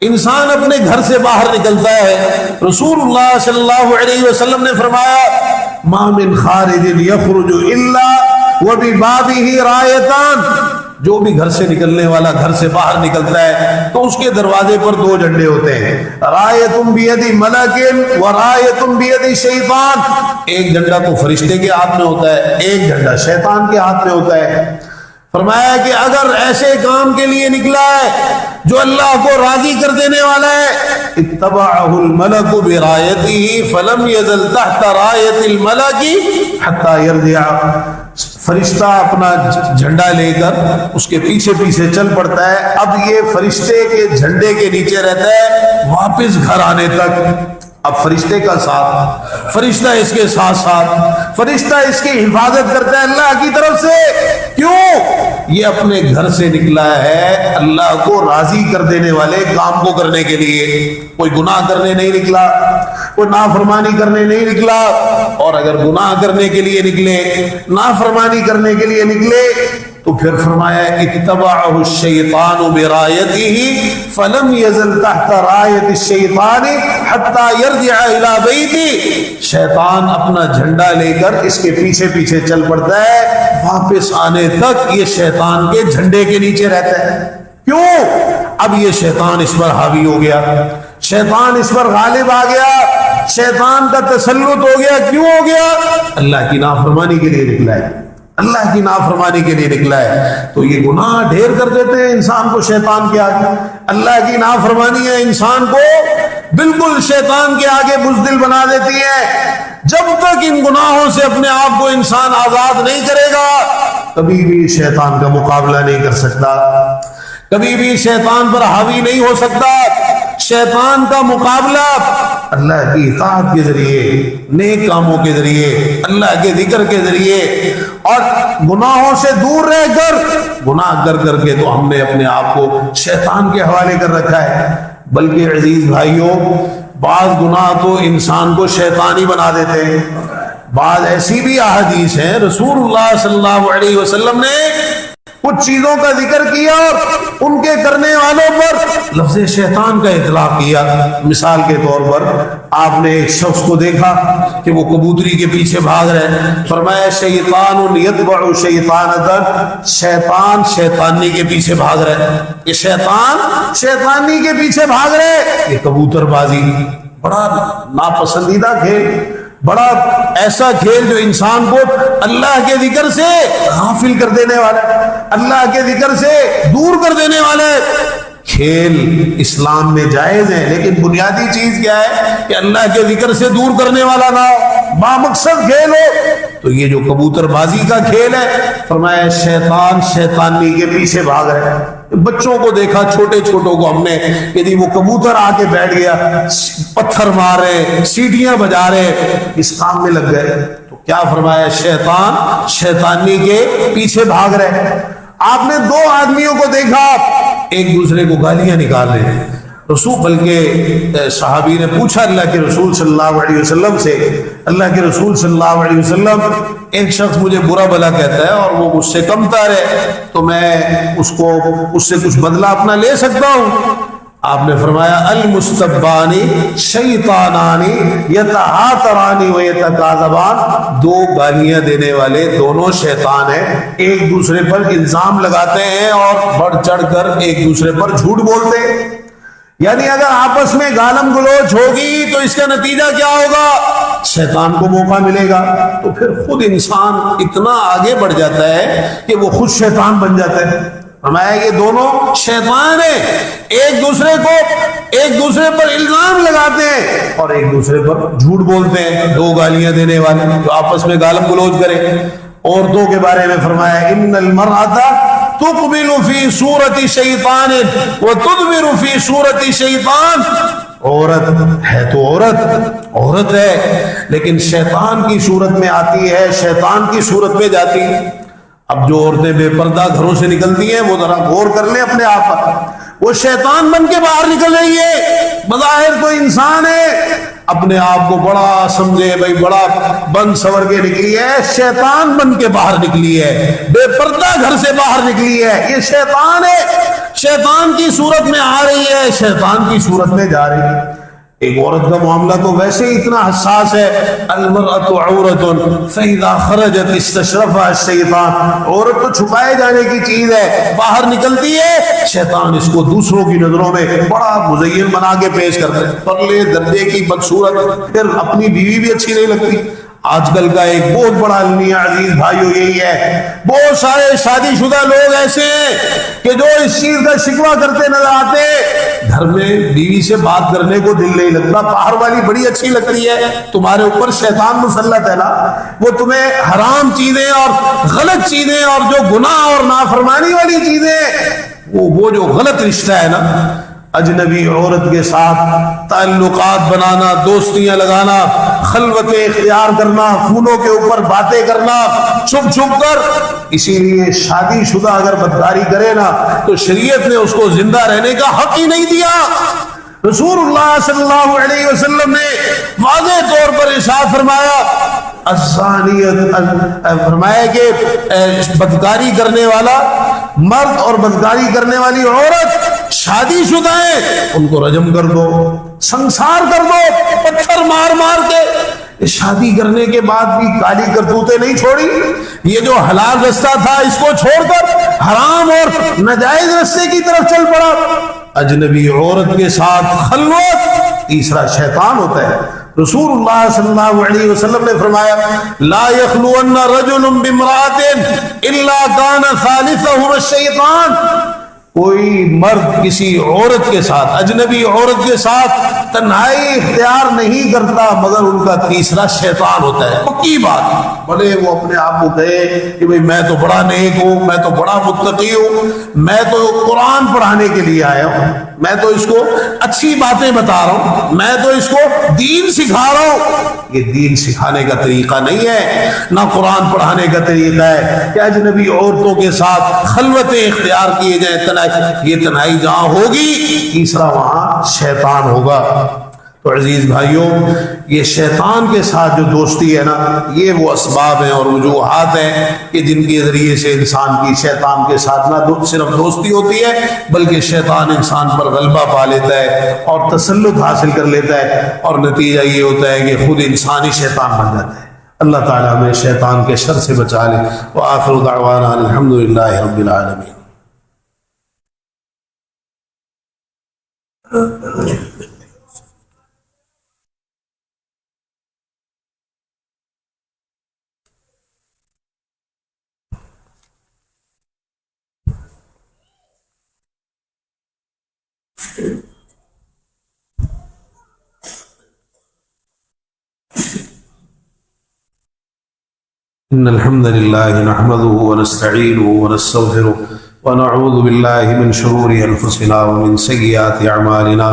انسان اپنے گھر سے باہر نکلتا ہے، رسول اللہ صلی اللہ علیہ وسلم نے فرمایا ما من خارج یخرج الا وببابہ رایتان، جو بھی گھر سے نکلنے والا گھر سے باہر نکلتا ہے تو اس کے دروازے پر دو جھنڈے ہوتے ہیں، رایۃ بید ملک و رایۃ بید شیطان، ایک جھنڈا تو فرشتے کے ہاتھ میں ہوتا ہے، ایک جھنڈا شیطان کے ہاتھ میں ہوتا ہے۔ فرمایا کہ اگر ایسے کام کے لیے نکلا ہے جو اللہ کو راضی کر دینے والا ہے، اتبعہ الملک برایتہ فلم یزل تحت رایت الملک حتی یرجع، فرشتہ اپنا جھنڈا لے کر اس کے پیچھے پیچھے چل پڑتا ہے، اب یہ فرشتے کے جھنڈے کے نیچے رہتا ہے واپس گھر آنے تک۔ اب فرشتے کا ساتھ، فرشتہ اس کے ساتھ ساتھ، فرشتہ اس کی حفاظت کرتا ہے اللہ کی طرف سے۔ کیوں؟ یہ اپنے گھر سے نکلا ہے اللہ کو راضی کر دینے والے کام کو کرنے کے لیے، کوئی گناہ کرنے نہیں نکلا، کوئی نافرمانی کرنے نہیں نکلا۔ اور اگر گناہ کرنے کے لیے نکلے، نافرمانی کرنے کے لیے نکلے تو پھر فرمایا اتبعہ الشیطان برایتہ فلم یزل تحت رایت الشیطان حتی یرجع الی بیتہ، شیطان اپنا جھنڈا لے کر اس کے پیچھے پیچھے چل پڑتا ہے، واپس آنے تک یہ شیطان کے جھنڈے کے نیچے رہتا ہے۔ کیوں؟ اب یہ شیطان اس پر حاوی ہو گیا، شیطان اس پر غالب آ گیا، شیطان کا تسلط ہو گیا۔ کیوں ہو گیا؟ اللہ کی نافرمانی کے لیے نکلا ہے، اللہ کی نافرمانی کے لیے نکلا ہے تو یہ گناہ ڈھیر کر دیتے ہیں انسان کو شیطان کے آگے۔ اللہ کی نافرمانی ہے انسان کو بالکل شیطان کے آگے بزدل بنا دیتی ہے۔ جب تک ان گناہوں سے اپنے آپ کو انسان آزاد نہیں کرے گا کبھی بھی شیطان کا مقابلہ نہیں کر سکتا، کبھی بھی شیطان پر حاوی نہیں ہو سکتا۔ شیطان کا مقابلہ اللہ کی اطاعت کے ذریعے، نیک کاموں کے ذریعے، اللہ کے ذکر کے ذریعے اور گناہوں سے دور رہ کر، گناہ کر کر کے تو ہم نے اپنے آپ کو شیطان کے حوالے کر رکھا ہے۔ بلکہ عزیز بھائیوں، بعض گناہ تو انسان کو شیطانی بنا دیتے ہیں، بعض ایسی بھی احادیث ہیں رسول اللہ صلی اللہ علیہ وسلم نے کچھ چیزوں کا ذکر کیا اور ان کے کرنے والوں پر لفظ شیطان کا اطلاق کیا۔ مثال کے طور پر آپ نے ایک شخص کو دیکھا کہ وہ کبوتری کے پیچھے بھاگ رہے ہیں، فرمایا شیطان یتبع شیطانۃ، شیطان شیطانی کے پیچھے بھاگ رہے ہیں، یہ شیطان شیطانی کے پیچھے بھاگ رہے۔ یہ کبوتر بازی بڑا ناپسندیدہ کھیل، بڑا ایسا کھیل جو انسان کو اللہ کے ذکر سے غافل کر دینے والا، اللہ کے ذکر سے دور کر دینے والا کھیل اسلام میں جائز ہے، لیکن بنیادی چیز کیا ہے کہ اللہ کے ذکر سے دور کرنے والا نہ ہو، بامقصد کھیل ہو۔ تو یہ جو کبوتر بازی کا کھیل ہے، فرمایا شیطان شیطانی کے پیچھے بھاگ رہے ہیں۔ بچوں کو دیکھا، چھوٹے چھوٹوں کو ہم نے کہ جی وہ کبوتر آ کے بیٹھ گیا، پتھر مار رہے، سیٹیاں بجا رہے، اس کام میں لگ گئے۔ تو کیا فرمایا؟ شیطان شیطانی کے پیچھے بھاگ رہے۔ آپ نے دو آدمیوں کو دیکھا ایک دوسرے کو گالیاں نکال رہے ہیں، رسول بلکہ صحابی نے پوچھا اللہ کے رسول صلی اللہ علیہ وسلم سے، اللہ کے رسول صلی اللہ علیہ وسلم ایک شخص مجھے برا بھلا کہتا ہے اور وہ مجھ سے کمتر ہے، تو میں اس سے کچھ بدلہ اپنا لے سکتا ہوں؟ آپ نے فرمایا المستبانی شیطانانی یتہاترانی و یتکاذبان، دو گالیاں دینے والے دونوں شیطان ہیں، ایک دوسرے پر الزام لگاتے ہیں اور بڑھ چڑھ کر ایک دوسرے پر جھوٹ بولتے ہیں۔ یعنی اگر آپس میں گالم گلوچ ہوگی تو اس کا نتیجہ کیا ہوگا؟ شیطان کو موقع ملے گا، تو پھر خود انسان اتنا آگے بڑھ جاتا ہے کہ وہ خود شیطان بن جاتا ہے۔ فرمایا یہ دونوں شیطان ہیں، ایک دوسرے کو ایک دوسرے پر الزام لگاتے ہیں اور ایک دوسرے پر جھوٹ بولتے ہیں. دو گالیاں دینے والے جو آپس میں گالم گلوچ کرے. عورتوں کے بارے میں فرمایا ان المرأة تقبل فی صورت شیطان وتدبر فی صورت شیطان. عورت ہے تو عورت ہے لیکن شیطان کی صورت میں آتی ہے, شیطان کی صورت میں جاتی ہے. اب جو عورتیں بے پردہ گھروں سے نکلتی ہیں وہ ذرا غور کر لیں اپنے آپ پر, وہ شیطان بن کے باہر نکل رہی ہے. بظاہر تو انسان ہے, اپنے آپ کو بڑا سمجھے بھائی بڑا بن سور کے نکلی ہے, شیطان بن کے باہر نکلی ہے, بے پردہ گھر سے باہر نکلی ہے. یہ شیطان ہے, شیطان کی صورت میں آ رہی ہے, شیطان کی صورت میں جا رہی ہے. ایک عورت کا معاملہ تو ویسے ہی اتنا حساس ہے. المرأة عورت فإذا خرجت استشرفها الشیطان. عورت تو چھپائے جانے کی چیز ہے, باہر نکلتی ہے شیطان اس کو دوسروں کی نظروں میں بڑا مزین بنا کے پیش کرتے ہیں, پرلے درجے کی بدصورت, پھر اپنی بیوی بھی اچھی نہیں لگتی. آج کل کا ایک بہت بڑا المیہ عزیز بھائیو یہی ہے, بہت سارے شادی شدہ لوگ ایسے ہیں کہ جو اس چیز کا شکوہ کرتے نظر آتے ہیں, گھر میں بیوی سے بات کرنے کو دل نہیں لگتا, باہر والی بڑی اچھی لگتی ہے, تمہارے اوپر شیطان مسلط ہے نا, وہ تمہیں حرام چیزیں اور غلط چیزیں اور جو گناہ اور نافرمانی والی چیزیں, وہ جو غلط رشتہ ہے نا, اجنبی عورت کے ساتھ تعلقات بنانا, دوستیاں لگانا, خلوتیں اختیار کرنا, فونوں کے اوپر باتیں کرنا چھپ چھپ کر. اسی لیے شادی شدہ اگر بدکاری کرے نا تو شریعت نے اس کو زندہ رہنے کا حق ہی نہیں دیا. رسول اللہ صلی اللہ علیہ وسلم نے واضح طور پر ارشاد فرمایا, فرمایا کہ بدکاری کرنے والا مرد اور بدکاری کرنے والی عورت شادی شدہ ہیں, ان کو رجم کر دو, سنسار کر دو, پتھر مار مار کے. شادی کرنے کے بعد بھی کالی کرتوتیں نہیں چھوڑی. یہ جو حلال رستہ تھا اس کو چھوڑ کر حرام اور ناجائز رستے کی طرف چل پڑا. اجنبی عورت کے ساتھ خلوت تیسرا شیطان ہوتا ہے. رسول اللہ صلی اللہ علیہ وسلم نے فرمایا لا یخلون رجل بامرأة الا کان ثالثہما الشیطان. کوئی مرد کسی عورت کے ساتھ, اجنبی عورت کے ساتھ تنہائی اختیار نہیں کرتا مگر ان کا تیسرا شیطان ہوتا ہے. پکی بات, بھلے وہ اپنے آپ کو کہے کہ بھئی میں تو بڑا نیک ہوں, میں تو بڑا متقی ہوں, میں تو قرآن پڑھانے کے لیے آیا ہوں, میں تو اس کو اچھی باتیں بتا رہا ہوں, میں تو اس کو دین سکھا رہا ہوں. یہ دین سکھانے کا طریقہ نہیں ہے, نہ قرآن پڑھانے کا طریقہ ہے کہ اجنبی عورتوں کے ساتھ خلوتیں اختیار کیے جائیں. یہ تنہائی جہاں ہوگی تیسرا وہاں شیطان ہوگا. تو عزیز بھائیوں, یہ شیطان کے ساتھ جو دوستی ہے نا, یہ وہ اسباب ہیں اور وجوہات ہیں کہ جن کے ذریعے سے انسان کی شیطان کے ساتھ نہ صرف دوستی ہوتی ہے بلکہ شیطان انسان پر غلبہ پا لیتا ہے اور تسلط حاصل کر لیتا ہے, اور نتیجہ یہ ہوتا ہے کہ خود انسان ہی شیطان بن جاتا ہے. اللہ تعالیٰ ہمیں شیطان کے شر سے بچا لے. وآخر دعوانا الحمدللہ رب العالمین. إن الحمد لله نحمده ونستعينه ونستغفره ونعوذ بالله من شرور أنفسنا ومن سيئات أعمالنا.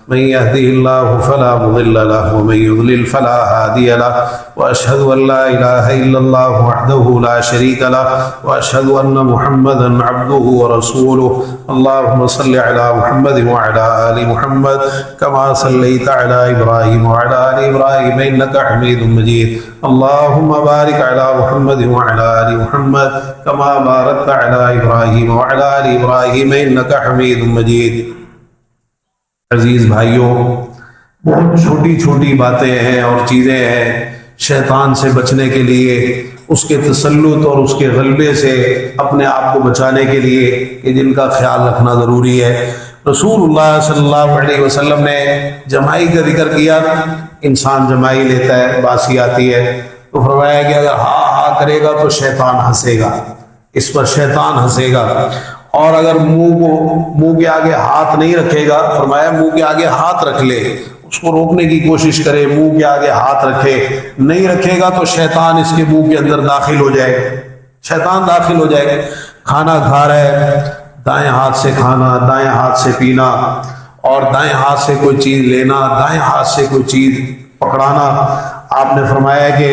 من يهده الله فلا مضل له ومن يضلل فلا هادي له, وأشهد أن لا إله إلا الله وحده لا شريك له, وأشهد أن محمدا عبده ورسوله. اللهم صل على محمد وعلى آل محمد كما صليت على إبراهيم وعلى آل إبراهيم إنك حميد مجيد. اللهم بارك على محمد وعلى آل محمد كما باركت على إبراهيم وعلى آل إبراهيم إنك حميد مجيد. عزیز بھائیوں, بہت چھوٹی چھوٹی باتیں ہیں اور چیزیں ہیں شیطان سے بچنے کے لیے, اس کے تسلط اور اس کے غلبے سے اپنے آپ کو بچانے کے لیے, کہ جن کا خیال رکھنا ضروری ہے. رسول اللہ صلی اللہ علیہ وسلم نے جمائی کا ذکر کیا. انسان جمائی لیتا ہے, باسی آتی ہے, تو فرمایا کہ اگر ہاں ہاں کرے گا تو شیطان ہنسے گا, اس پر شیطان ہنسے گا. اور اگر منہ کے آگے ہاتھ نہیں رکھے گا، فرمایا منہ کے آگے ہاتھ رکھ لے، اس کو روکنے کی کوشش کرے، منہ کے آگے ہاتھ رکھے، نہیں رکھے گا تو شیطان اس کے منہ کے اندر داخل ہو جائے گا، شیطان داخل ہو جائے گا۔ کھانا کھا رہا ہے، دائیں ہاتھ سے کھانا، دائیں ہاتھ سے پینا، اور دائیں ہاتھ سے کوئی چیز لینا، دائیں ہاتھ سے کوئی چیز پکڑانا۔ آپ نے فرمایا کہ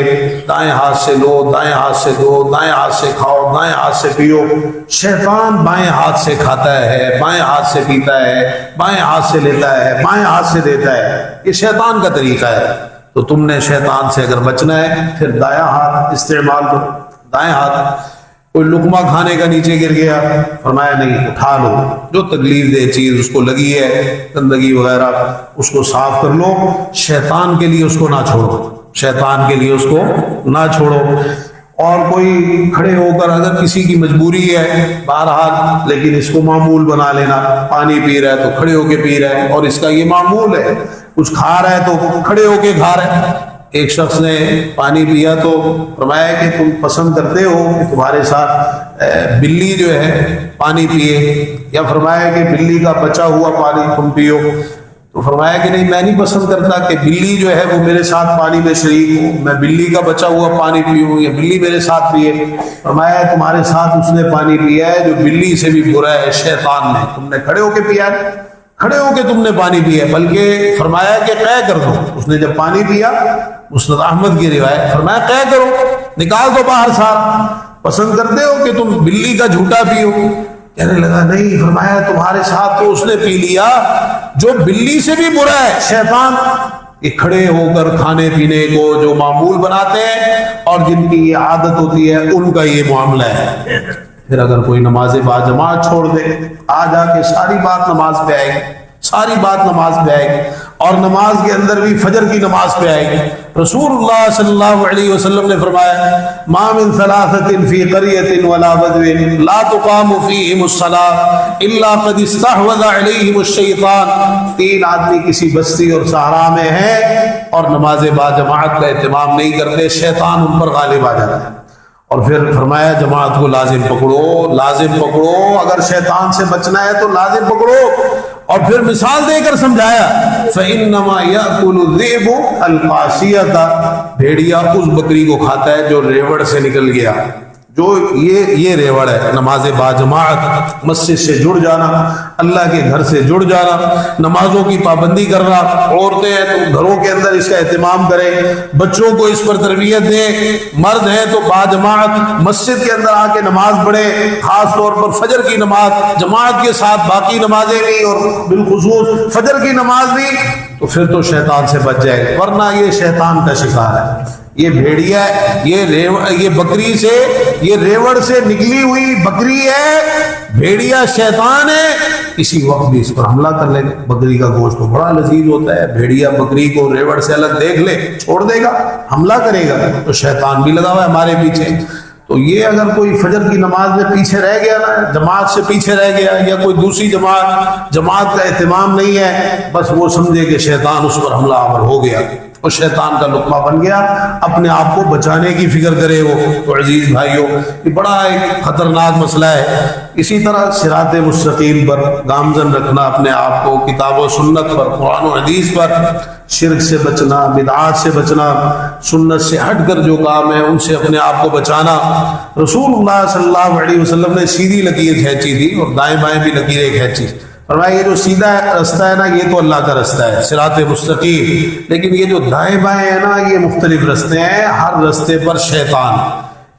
دائیں ہاتھ سے لو، دائیں ہاتھ سے دو، دائیں ہاتھ سے کھاؤ، دائیں ہاتھ سے پیو۔ شیطان بائیں ہاتھ سے کھاتا ہے، بائیں ہاتھ سے پیتا ہے، بائیں ہاتھ سے لیتا ہے، بائیں ہاتھ سے دیتا ہے، یہ شیطان کا طریقہ ہے۔ تو تم نے شیطان سے اگر بچنا ہے پھر دایاں ہاتھ استعمال کرو، دائیں ہاتھ۔ کوئی لقمہ کھانے کا نیچے گر گیا، فرمایا نہیں، اٹھا لو، جو تکلیف دہ چیز اس کو لگی ہے، گندگی وغیرہ، اس کو صاف کر لو، شیطان کے لیے اس کو نہ چھوڑو، شیطان کے لیے اس کو نہ چھوڑو۔ اور کوئی کھڑے ہو کر اگر کسی کی مجبوری ہے بہرحال، لیکن اس کو معمول بنا لینا، پانی پی رہا ہے تو کھڑے ہو کے پی رہا ہے، اور اس کا یہ معمول ہے، کچھ کھا رہا ہے تو کھڑے ہو کے کھا رہا ہے۔ ایک شخص نے پانی پیا تو فرمایا کہ تم پسند کرتے ہو کہ تمہارے ساتھ بلی جو ہے پانی پیے، یا فرمایا کہ بلی کا بچا ہوا پانی تم پیو، تو فرمایا کہ نہیں، میں نہیں پسند کرتا کہ بلی جو ہے وہ میرے ساتھ پانی میں شریک ہو، میں بلی کا بچا ہوا پانی پیوں یا بلی میرے ساتھ پیے۔ فرمایا تمہارے ساتھ اس نے پانی پیا ہے جو بلی سے بھی برا ہے، شیطان نے، تم نے کھڑے ہو کے پیا ہے، کھڑے ہو کے تم نے پانی پیا، بلکہ فرمایا کہ قے کر دو۔ اس نے جب پانی پیا، مسند احمد کی روایت، فرمایا قے کرو، نکال دو باہر سارا، پسند کرتے ہو کہ تم بلی کا جھوٹا پیو؟ کہنے لگا نہیں، فرمایا تمہارے ساتھ تو اس نے پی لیا جو بلی سے بھی برا ہے، شیطان۔ یہ کھڑے ہو کر کھانے پینے کو جو معمول بناتے ہیں اور جن کی یہ عادت ہوتی ہے، ان کا یہ معاملہ ہے۔ پھر اگر کوئی نماز باجماعت چھوڑ دے، آ جا کے ساری بات نماز پہ آئے گی، ساری بات نماز پہ آئے گی، اور نماز کے اندر بھی فجر کی نماز پہ آئے گی۔ رسول اللہ صلی اللہ علیہ وسلم نے فرمایا ما من ثلاثة في قرية ولا بدو لا تقام فيهم الصلاة الا قد استحوذ عليهم الشيطان۔ تین آدمی کسی بستی اور صحرا میں ہیں اور نماز باجماعت کا اہتمام نہیں کرتے، شیطان ان پر غالب آ جاتا ہے۔ اور پھر فرمایا جماعت کو لازم پکڑو، لازم پکڑو، اگر شیطان سے بچنا ہے تو لازم پکڑو۔ اور پھر مثال دے کر سمجھایا فَإِنَّمَا يَأْكُلُ الذِّئْبُ الْقَاسِيَةَ، بھیڑیا اس بکری کو کھاتا ہے جو ریوڑ سے نکل گیا، جو یہ ریوڑ ہے۔ نماز باجماعت، مسجد سے جڑ جانا، اللہ کے گھر سے جڑ جانا، نمازوں کی پابندی کرنا، عورتیں ہیں تو گھروں کے اندر اس کا اہتمام کریں، بچوں کو اس پر تربیت دیں، مرد ہیں تو باجماعت مسجد کے اندر آ کے نماز پڑھیں، خاص طور پر فجر کی نماز جماعت کے ساتھ، باقی نمازیں بھی اور بالخصوص فجر کی نماز بھی، تو پھر تو شیطان سے بچ جائے گا، ورنہ یہ شیطان کا شکار ہے۔ یہ بھیڑیا یہ بکری سے، یہ ریوڑ سے نکلی ہوئی بکری ہے، بھیڑیا شیطان ہے، کسی وقت بھی اس پر حملہ کر لے گا۔ بکری کا گوشت تو بڑا لذیذ ہوتا ہے، بھیڑیا بکری کو ریوڑ سے الگ دیکھ لے، چھوڑ دے گا، حملہ کرے گا، تو شیطان بھی لگا ہوا ہے ہمارے پیچھے۔ تو یہ اگر کوئی فجر کی نماز میں پیچھے رہ گیا نا، جماعت سے پیچھے رہ گیا، یا کوئی دوسری جماعت کا اہتمام نہیں ہے، بس وہ سمجھے کہ شیطان اس پر حملہ آور ہو گیا، اور شیطان کا لقمہ بن گیا، اپنے آپ کو بچانے کی فکر کرے وہ۔ تو عزیز بھائیوں، یہ بڑا ایک خطرناک مسئلہ ہے۔ اسی طرح صراط مستقیم پر گامزن رکھنا اپنے آپ کو، کتاب و سنت پر، قرآن و حدیث پر، شرک سے بچنا، بدعات سے بچنا، سنت سے ہٹ کر جو کام ہے ان سے اپنے آپ کو بچانا۔ رسول اللہ صلی اللہ علیہ وسلم نے سیدھی لکیر کھینچی تھی اور دائیں بائیں بھی لکیریں کھینچی، فرمایا یہ جو سیدھا رستہ ہے نا، یہ تو اللہ کا رستہ ہے، صراط مستقیم، لیکن یہ جو دائیں بائیں ہیں نا، یہ مختلف رستے ہیں، ہر رستے پر شیطان،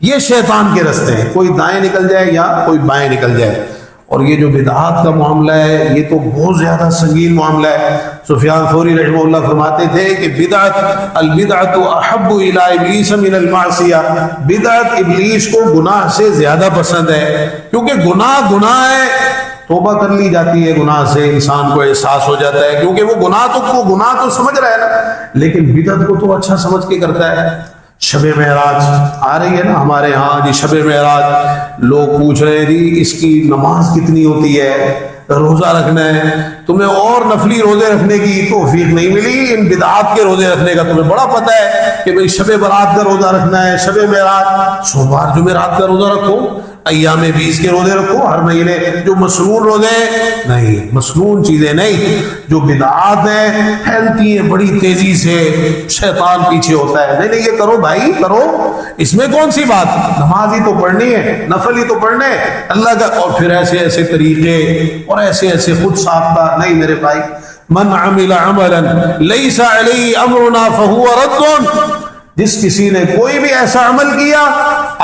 یہ شیطان کے رستے ہیں، کوئی دائیں نکل جائے یا کوئی بائیں نکل جائے۔ اور یہ جو بدعات کا معاملہ ہے، یہ تو بہت زیادہ سنگین معاملہ ہے۔ سفیان ثوری رحمہ اللہ فرماتے تھے کہ البدعۃ احب الی ابلیس من المعصیہ، بدعت ابلیس کو گناہ سے زیادہ پسند ہے، کیونکہ گناہ ہے، توبہ کر لی جاتی ہے گناہ سے، انسان کو احساس ہو جاتا ہے، کیونکہ وہ گناہ تو سمجھ رہا ہے نا، لیکن بدعت کو تو اچھا سمجھ کے کرتا ہے۔ شب معراج آ رہی ہے نا ہمارے ہاں جی، شب معراج، لوگ پوچھ رہے ہیں جی اس کی نماز کتنی ہوتی ہے، روزہ رکھنا ہے، تمہیں اور نفلی روزے رکھنے کی توفیق نہیں ملی، ان بدعات کے روزے رکھنے کا تمہیں بڑا پتہ ہے کہ بھئی شب برات کا روزہ رکھنا ہے، شب معراج، سوموار جمعرات کا روزہ رکھو، ایام 20 کے روزے رکھو ہر مہینے، جو مسنون روزے نہیں، مسنون چیزیں نہیں، جو بدعات ہیں پھیلتی ہیں بڑی تیزی سے، شیطان پیچھے ہوتا ہے، نہیں نہیں یہ کرو بھائی کرو، اس میں کون سی بات، نماز ہی تو پڑھنی ہے، نفل ہی تو پڑھنے اللہ کا، اور پھر ایسے ایسے طریقے اور ایسے ایسے خود ساختہ، نہیں میرے بھائی، من عمل عملا لیس علیہ امرنا فہو رد، جس کسی نے کوئی بھی ایسا عمل کیا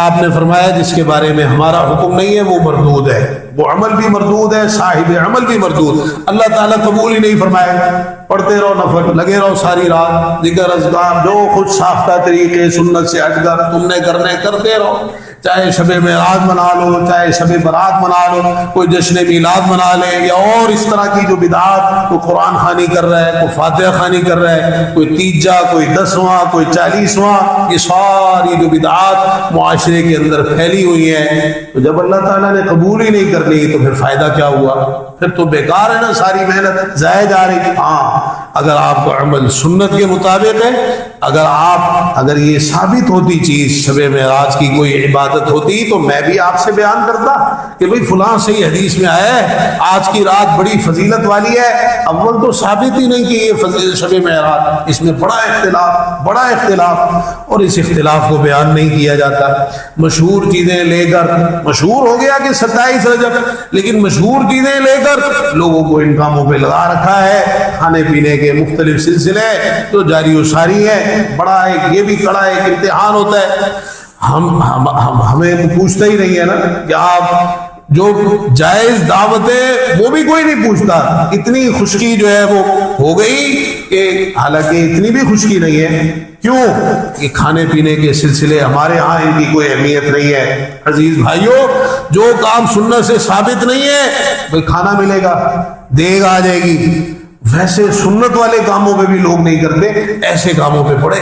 آپ نے فرمایا جس کے بارے میں ہمارا حکم نہیں ہے وہ مردود ہے، وہ عمل بھی مردود ہے، صاحب عمل بھی مردود، اللہ تعالیٰ قبول ہی نہیں فرمائے گا۔ پڑھتے رہو نفل، لگے رہو ساری رات ذکر اذکار، جو خود ساختہ طریقے سنت سے ہٹ کر تم نے کرنے کرتے رہو، چاہے شب معراج منا لو، چاہے شب برات منا لو، کوئی جشن میلاد منا لے، یا اور اس طرح کی جو بدعات، کوئی قرآن خوانی کر رہا ہے، کوئی فاتحہ خوانی کر رہا ہے، کوئی تیجا، کوئی 10واں، کوئی 40واں، یہ ساری جو بدعات معاشرے کے اندر پھیلی ہوئی ہیں، تو جب اللہ تعالیٰ نے قبول ہی نہیں کرنی تو پھر فائدہ کیا ہوا، پھر تو بیکار ہے نا، ساری محنت ضائع جا رہی۔ ہاں اگر آپ کا عمل سنت کے مطابق ہے، اگر یہ ثابت ہوتی چیز شب معراج کی کوئی عبادت ہوتی تو میں بھی آپ سے بیان کرتا کہ بھئی فلاں صحیح حدیث میں آیا ہے آج کی رات بڑی فضیلت والی ہے، اول تو ثابت ہی نہیں کہ یہ شب معراج، اس میں بڑا اختلاف، اور اس اختلاف کو بیان نہیں کیا جاتا، مشہور چیزیں لے کر، مشہور ہو گیا کہ 27 رجب، لیکن مشہور چیزیں لے کر لوگوں کو ان کاموں پہ لگا رکھا ہے، کھانے پینے کے مختلف سلسلے جو جاری و ساری ہے، بڑا ایک یہ بھی کڑا ایک امتحان ہوتا ہے، ہمیں پوچھتا ہی نہیں ہے نا کہ آپ جو جائز دعوتیں وہ بھی کوئی نہیں پوچھتا، اتنی خشکی جو ہے وہ ہو گئی کہ حالانکہ اتنی بھی خشکی نہیں ہے، کیوں کہ کھانے پینے کے سلسلے ہمارے ہاں ان کی کوئی اہمیت نہیں ہے۔ عزیز بھائیوں، جو کام سنت سے ثابت نہیں ہے بھئی کھانا ملے گا، دیگ آ جائے گی، ویسے سنت والے کاموں پہ بھی لوگ نہیں کرتے، ایسے کاموں پہ بڑے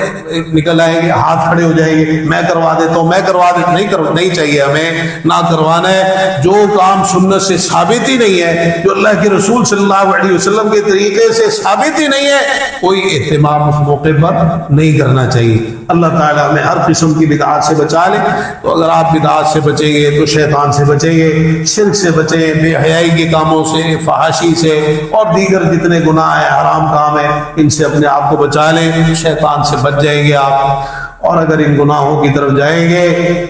نکل آئیں گے، ہاتھ کھڑے ہو جائیں گے، میں کروا دیتا ہوں، میں کروا دیتا ہوں، نہیں چاہیے ہمیں، نہ کروانا ہے۔ جو کام سنت سے ثابت ہی نہیں ہے، جو اللہ کے رسول صلی اللہ علیہ وسلم کے طریقے سے ثابت ہی نہیں ہے، کوئی اہتمام اس موقع پر نہیں کرنا چاہیے۔ اللہ تعالیٰ ہمیں ہر قسم کی بدعات سے بچا لے۔ تو اگر آپ بدعات سے بچیں گے تو شیطان سے بچیں گے، شرک سے بچیں، بے حیائی کے کاموں سے، فحاشی سے، اور دیگر جتنے گناہ ہے، حرام کام ہے، ان سے اپنے آپ کو بچا لیں، شیطان سے بچ جائیں گے آپ۔ اور اگر ان گناہوں کی طرف جائیں گے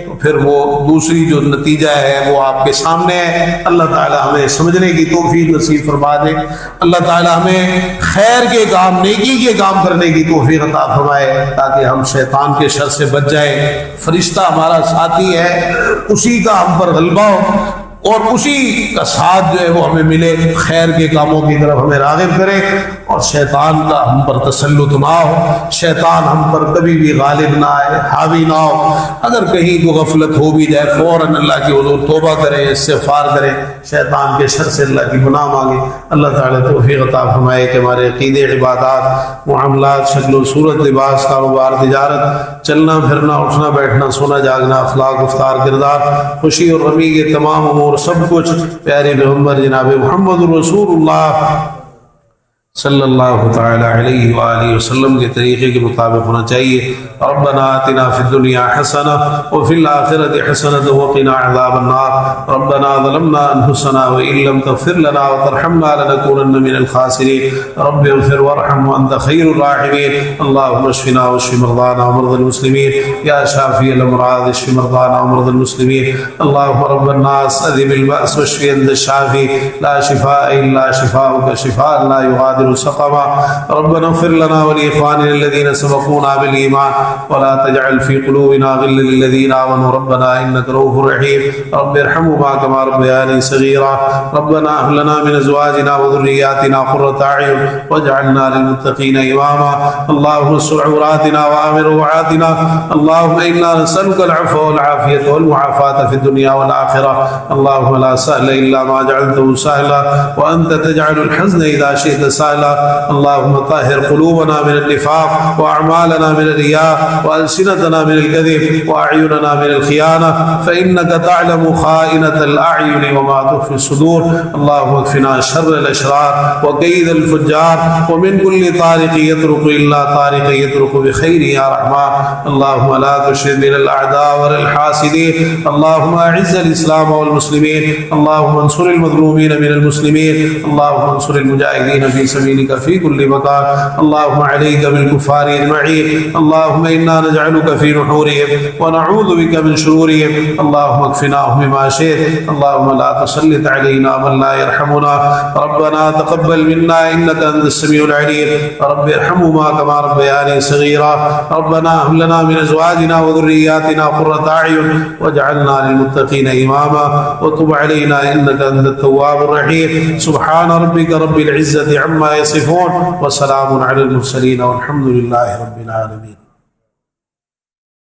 تو پھر وہ دوسری جو نتیجہ ہے وہ آپ کے سامنے ہے۔ اللہ تعالی ہمیں سمجھنے کی توفیق نصیب فرما دے، اللہ تعالی ہمیں خیر کے کام، نیکی کے کام کرنے کی توفیق عطا فرمائے، تاکہ ہم شیطان کے شر سے بچ جائیں۔ فرشتہ ہمارا ساتھی ہے، اسی کا ہم پر غلبہ ہو اور اسی کا ساتھ جو ہے وہ ہمیں ملے، خیر کے کاموں کی طرف ہمیں راغب کرے، اور شیطان کا ہم پر تسلط نہ ہو، شیطان ہم پر کبھی بھی غالب نہ آئے، حاوی نہ ہو۔ اگر کہیں کو غفلت ہو بھی جائے فوراً اللہ کی حضور توبہ کرے، استغفار کرے، شیطان کے شر سے اللہ کی پناہ مانگے۔ اللہ تعالیٰ توفیق عطا فرمائے کہ ہمارے عقیدے، عبادات، معاملات، شکل و صورت، لباس، کاروبار، تجارت، چلنا پھرنا، اٹھنا بیٹھنا، سونا جاگنا، اخلاق، گفتار، کردار، خوشی اور غمی کے تمام امور، سب کچھ پیارے پیغمبر جناب محمد رسول اللہ صلی اللہ تعالی علیہ وآلہ وسلم کے طریقے کے مطابق ہونا چاہیے۔ ربنا آتنا فی الدنیا حسنہ وفی الآخرۃ حسنۃ وقنا عذاب النار۔ ربنا ظلمنا انفسنا وإن لم تغفر لنا وترحمنا لنكونن من الخاسرین۔ رب اغفر وارحم وانت خیر الراحمین۔ اللهم اشفنا واشف مرضانا ومرضى المسلمین، یا شافی الامراض اشف مرضانا ومرضى المسلمین۔ اللهم رب الناس اذهب البأس واشف انت الشافی، لا شفاء الا شفاؤک شفاء لا یغادر سقما۔ ربنا اغفر لنا ولإخواننا الذين سبقونا بالإيمان ولا تجعل في قلوبنا غلا للذين آمنوا ربنا إنك رؤوف رحيم۔ رب ارحمهما كما ربياني صغيرا۔ ربنا هب لنا من أزواجنا وذرياتنا قرة أعين واجعلنا للمتقين إماما۔ اللهم استر عوراتنا وآمن روعاتنا، اللهم إنا نسألك العفو والعافية والمعافاة في الدنيا والآخرة، اللهم لا سهل إلا ما جعلته سهلا وأنت تجعل الحزن إذا شئت سهلا تعالى. اللهم طهر قلوبنا من النفاق وأعمالنا من الرياء وألسنتنا من الكذب وأعيننا من الخيانة، فإنك تعلم خائنة الأعين وما تخفي الصدور. اللهم اكفنا شر الأشرار وكيد الفجار ومن كل طارق يطرق إلا طارق يطرق بخير يا رحمن. اللهم لا تشرد من الأعداء ولا الحاسدين. اللهم أعز الإسلام والمسلمين. اللهم انصر المظلومين من المسلمين. اللهم انصر المجاهدين في سبيلك في كل مكان. اللهم عليك بالكفار أجمعين. اللهم إنا نجعلك في نحورهم ونعوذ بك من شرورهم. اللهم اكفناهم بما شئت. اللهم لا تسلط علينا من لا يرحمنا. ربنا تقبل منا إنك أنت السميع العليم. رب ارحمهما كما ربياني صغيرا. ربنا هب لنا من أزواجنا وذرياتنا قرة أعين واجعلنا للمتقين إماما وتب علينا إنك أنت التواب الرحيم. سبحان ربك رب العزة عما يصفون وسلام على المرسلين والحمد لله رب العالمين.